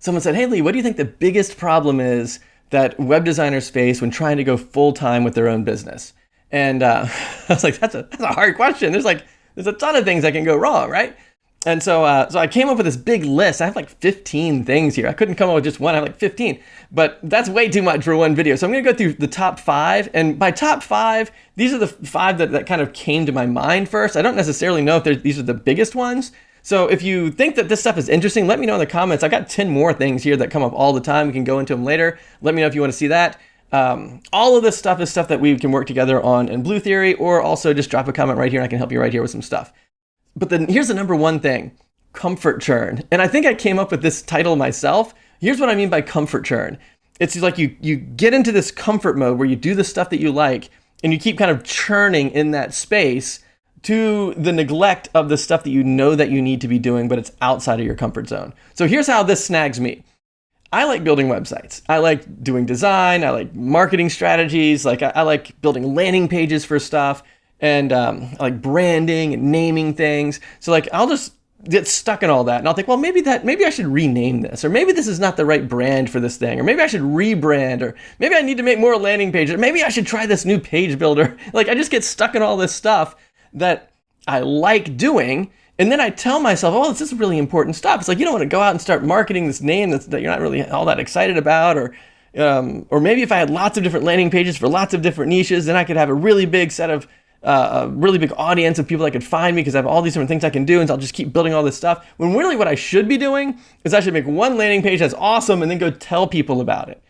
someone said, hey Lee, what do you think the biggest problem is that web designers face when trying to go full-time with their own business? And I was like, that's a hard question. There's a ton of things that can go wrong, right? And so I came up with this big list. I have like 15 things here. I couldn't come up with just one. I have like 15, but that's way too much for one video. So I'm going to go through the top 5. And by top 5, these are the 5 that kind of came to my mind first. I don't necessarily know if these are the biggest ones. So if you think that this stuff is interesting, let me know in the comments. I got 10 more things here that come up all the time. We can go into them later. Let me know if you want to see that. All of this stuff is stuff that we can work together on in Blue Theory, or also just drop a comment right here and I can help you right here with some stuff. But then here's the number one thing, comfort churn. And I think I came up with this title myself. Here's what I mean by comfort churn. It's like you get into this comfort mode where you do the stuff that you like and you keep kind of churning in that space to the neglect of the stuff that you know that you need to be doing, but it's outside of your comfort zone. So here's how this snags me. I like building websites. I like doing design. I like marketing strategies. Like I like building landing pages for stuff. And I like branding and naming things. So like I'll just get stuck in all that, and I'll think, well, maybe I should rename this, or maybe this is not the right brand for this thing, or maybe I should rebrand, or maybe I need to make more landing pages, or maybe I should try this new page builder. Like I just get stuck in all this stuff that I like doing, and then I tell myself, oh, this is really important stuff. It's like you don't want to go out and start marketing this name that you're not really all that excited about, or maybe if I had lots of different landing pages for lots of different niches, then I could have a really big set of a really big audience of people that could find me because I have all these different things I can do, and so I'll just keep building all this stuff. When really what I should be doing is I should make one landing page that's awesome and then go tell people about it.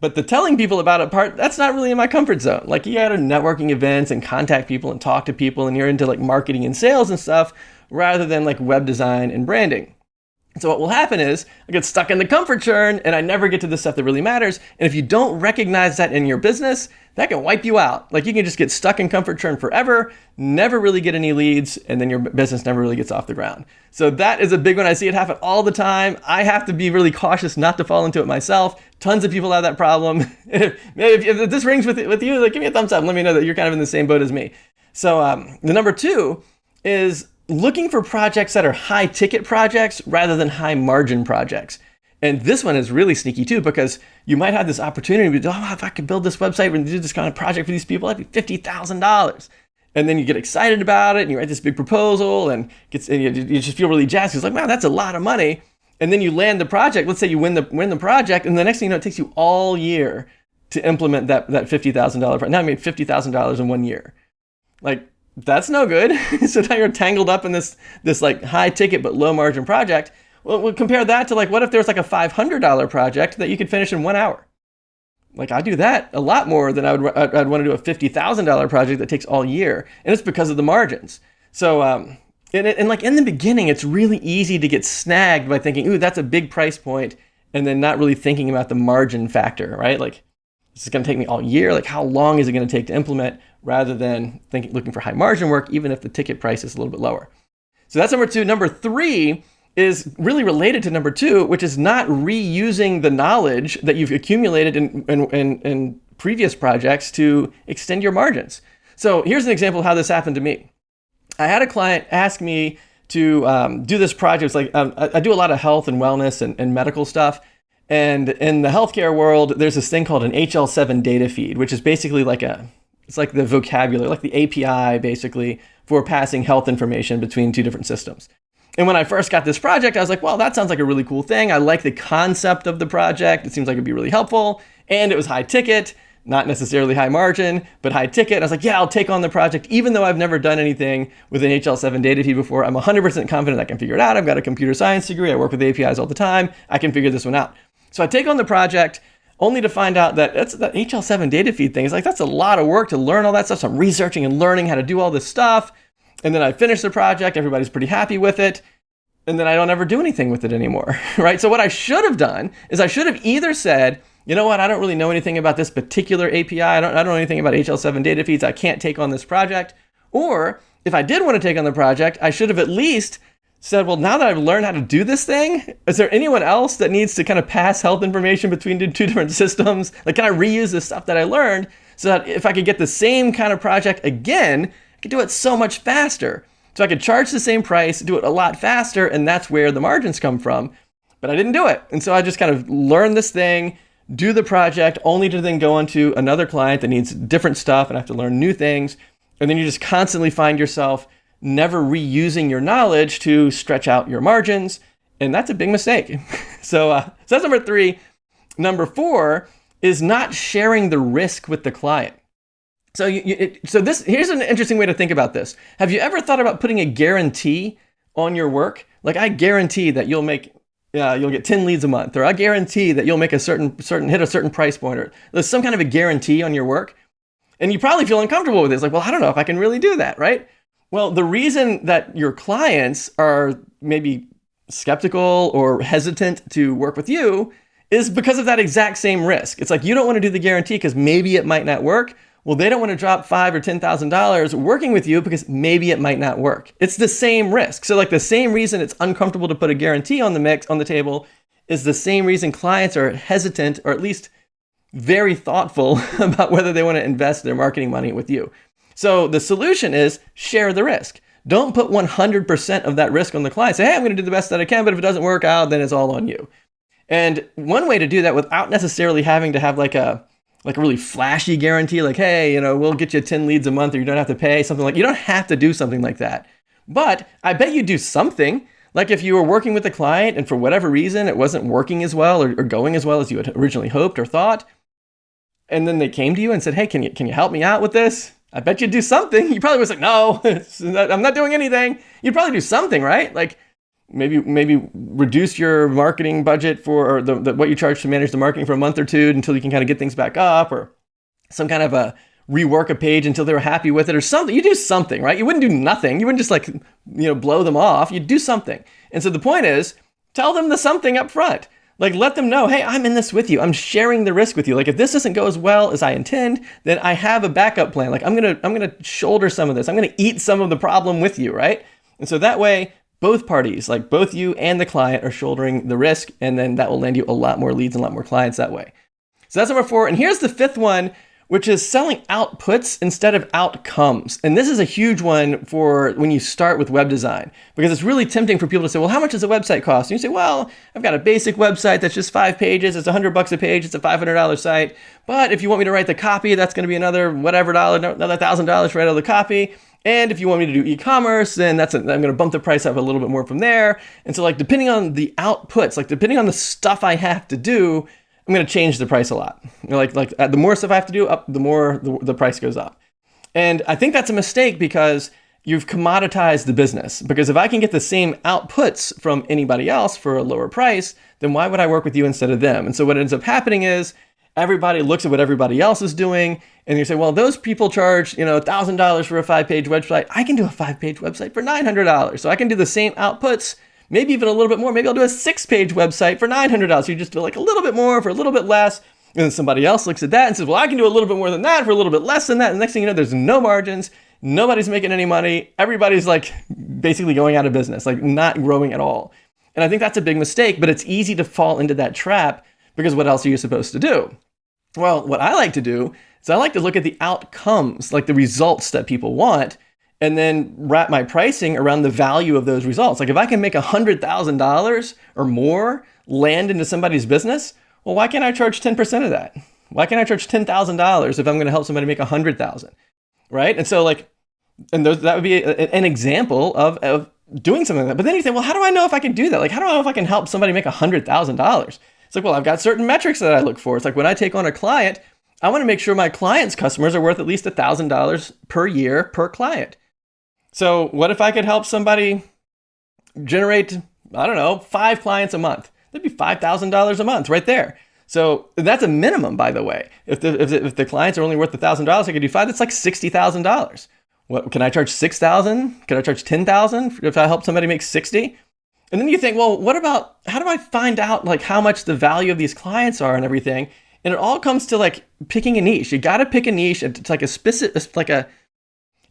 But the telling people about it part, that's not really in my comfort zone. Like you gotta networking events and contact people and talk to people, and you're into like marketing and sales and stuff rather than like web design and branding. So what will happen is I get stuck in the comfort churn and I never get to the stuff that really matters. And if you don't recognize that in your business, that can wipe you out. Like you can just get stuck in comfort churn forever, never really get any leads, and then your business never really gets off the ground. So that is a big one. I see it happen all the time. I have to be really cautious not to fall into it myself. Tons of people have that problem. If this rings with you, like give me a thumbs up and let me know that you're kind of in the same boat as me. So the number 2 is looking for projects that are high ticket projects rather than high margin projects. And this one is really sneaky too, because you might have this opportunity to, if I could build this website and do this kind of project for these people, that'd be $50,000. And then you get excited about it and you write this big proposal and you just feel really jazzed. It's like, wow, that's a lot of money. And then you land the project. Let's say you win the project, and the next thing you know, it takes you all year to implement that $50,000 project. Now I made $50,000 in 1 year. Like, that's no good. So now you're tangled up in this like high ticket but low margin project. Well, we'll compare that to like, what if there's like a $500 project that you could finish in 1 hour? Like I do that a lot more than I'd want to do a $50,000 project that takes all year. And it's because of the margins. So, and like in the beginning, it's really easy to get snagged by thinking, ooh, that's a big price point, and then not really thinking about the margin factor, right? Like, this is going to take me all year. Like, how long is it going to take to implement, rather than looking for high margin work, even if the ticket price is a little bit lower. So that's number 2. Number 3 is really related to number 2, which is not reusing the knowledge that you've accumulated in previous projects to extend your margins. So here's an example of how this happened to me. I had a client ask me to do this project. It's like I do a lot of health and wellness and medical stuff. And in the healthcare world, there's this thing called an HL7 data feed, which is basically it's like the vocabulary, like the API basically for passing health information between 2 different systems. And when I first got this project, I was like, well, that sounds like a really cool thing. I like the concept of the project. It seems like it'd be really helpful. And it was high ticket, not necessarily high margin, but high ticket. And I was like, yeah, I'll take on the project. Even though I've never done anything with an HL7 data feed before, I'm 100% confident I can figure it out. I've got a computer science degree. I work with APIs all the time. I can figure this one out. So I take on the project, only to find out that that HL7 data feed thing is like, that's a lot of work to learn all that stuff. So I'm researching and learning how to do all this stuff. And then I finish the project, everybody's pretty happy with it. And then I don't ever do anything with it anymore, right? So what I should have done is I should have either said, you know what, I don't really know anything about this particular API. I don't know anything about HL7 data feeds. I can't take on this project. Or if I did want to take on the project, I should have at least said, well, now that I've learned how to do this thing, is there anyone else that needs to kind of pass health information between 2 different systems? Like, can I reuse the stuff that I learned so that if I could get the same kind of project again, I could do it so much faster. So I could charge the same price, do it a lot faster, and that's where the margins come from. but I didn't do it. And so I just kind of learned this thing, do the project, only to then go on to another client that needs different stuff and I have to learn new things. And then you just constantly find yourself never reusing your knowledge to stretch out your margins. And that's a big mistake. So that's number 3. Number 4 is not sharing the risk with the client. So here's an interesting way to think about this. Have you ever thought about putting a guarantee on your work? Like, I guarantee that you'll get 10 leads a month, or I guarantee that you'll make hit a certain price point, or there's some kind of a guarantee on your work. And you probably feel uncomfortable with it. It's like, well, I don't know if I can really do that, right? Well, the reason that your clients are maybe skeptical or hesitant to work with you is because of that exact same risk. It's like, you don't want to do the guarantee because maybe it might not work. Well, they don't want to drop $5,000 or $10,000 working with you because maybe it might not work. It's the same risk. So like, the same reason it's uncomfortable to put a guarantee on the table is the same reason clients are hesitant, or at least very thoughtful about whether they want to invest their marketing money with you. So the solution is share the risk. Don't put 100% of that risk on the client. Say, hey, I'm going to do the best that I can, but if it doesn't work out, then it's all on you. And one way to do that without necessarily having to have like a really flashy guarantee, like, hey, we'll get you 10 leads a month, or you don't have to pay, something like, you don't have to do something like that. But I bet you do something. Like, if you were working with a client and for whatever reason it wasn't working as well or going as well as you had originally hoped or thought, and then they came to you and said, hey, can you help me out with this? I bet you'd do something. You probably was like, no, I'm not doing anything. You'd probably do something, right? Like, maybe reduce your marketing budget for, or what you charge to manage the marketing for a month or two until you can kind of get things back up, or some kind of a rework a page until they were happy with it or something. You do something, right? You wouldn't do nothing. You wouldn't just like, blow them off. You'd do something. And so the point is, tell them the something up front. Like, let them know, hey, I'm in this with you. I'm sharing the risk with you. Like, if this doesn't go as well as I intend, then I have a backup plan. Like, I'm gonna shoulder some of this. I'm gonna eat some of the problem with you, right? And so that way, both parties, like both you and the client, are shouldering the risk, and then that will land you a lot more leads and a lot more clients that way. So that's number 4. And here's the 5th one, which is selling outputs instead of outcomes. And this is a huge one for when you start with web design, because it's really tempting for people to say, well, how much does a website cost? And you say, well, I've got a basic website that's just 5 pages. It's $100 a page. It's a $500 site. But if you want me to write the copy, that's going to be another whatever dollar, another $1,000 to write all the copy. And if you want me to do e-commerce, then I'm going to bump the price up a little bit more from there. And so, like, depending on the outputs, like depending on the stuff I have to do, I'm going to change the price a lot. The more stuff I have to do, the more the price goes up. And I think that's a mistake, because you've commoditized the business. Because if I can get the same outputs from anybody else for a lower price, then why would I work with you instead of them? And so what ends up happening is everybody looks at what everybody else is doing, and you say, well, those people charge $1,000 for a 5-page website. I can do a 5-page website for $900. So I can do the same outputs, maybe even a little bit more. Maybe I'll do a 6-page website for $900. So you just do like a little bit more for a little bit less. And then somebody else looks at that and says, well, I can do a little bit more than that for a little bit less than that. And the next thing you know, there's no margins. Nobody's making any money. Everybody's like basically going out of business, like not growing at all. And I think that's a big mistake, but it's easy to fall into that trap, because what else are you supposed to do? Well, what I like to do is I like to look at the outcomes, like the results that people want, and then wrap my pricing around the value of those results. Like, if I can make $100,000 or more land into somebody's business, well, why can't I charge 10% of that? Why can't I charge $10,000 if I'm going to help somebody make $100,000, right? And so that would be an example of doing something like that. But then you think, well, how do I know if I can do that? Like, how do I know if I can help somebody make $100,000? It's like, well, I've got certain metrics that I look for. It's like, when I take on a client, I want to make sure my client's customers are worth at least $1,000 per year per client. So what if I could help somebody generate, 5 clients a month? That'd be $5,000 a month right there. So that's a minimum, by the way. If the clients are only worth $1,000, I could do 5. That's like $60,000. What can I charge? $6,000? Can I charge $10,000 if I help somebody make 60? And then you think, well, what about, how do I find out like how much the value of these clients are and everything? And it all comes to like picking a niche. You got to pick a niche. It's like a specific,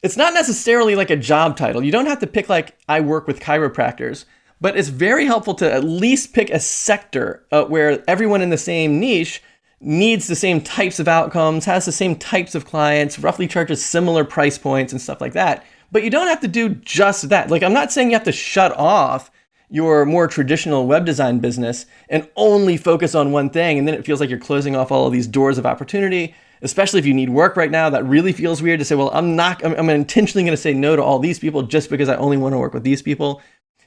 it's not necessarily like a job title. You don't have to pick like, I work with chiropractors, but it's very helpful to at least pick a sector where everyone in the same niche needs the same types of outcomes, has the same types of clients, roughly charges similar price points and stuff like that. But you don't have to do just that. Like, I'm not saying you have to shut off your more traditional web design business and only focus on one thing. And then it feels like you're closing off all of these doors of opportunity, especially if you need work right now. That really feels weird to say, well, I'm intentionally going to say no to all these people just because I only want to work with these people.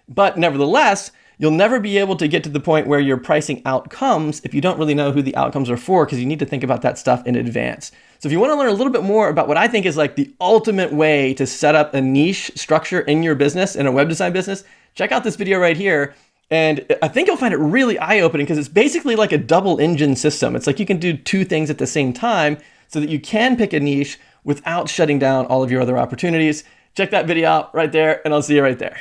But nevertheless, you'll never be able to get to the point where you're pricing outcomes if you don't really know who the outcomes are for, because you need to think about that stuff in advance. So if you want to learn a little bit more about what I think is like the ultimate way to set up a niche structure in your business, in a web design business, check out this video right here. And I think you'll find it really eye-opening because it's basically like a double engine system. It's like you can do two things at the same time so that you can pick a niche without shutting down all of your other opportunities. Check that video out right there, and I'll see you right there.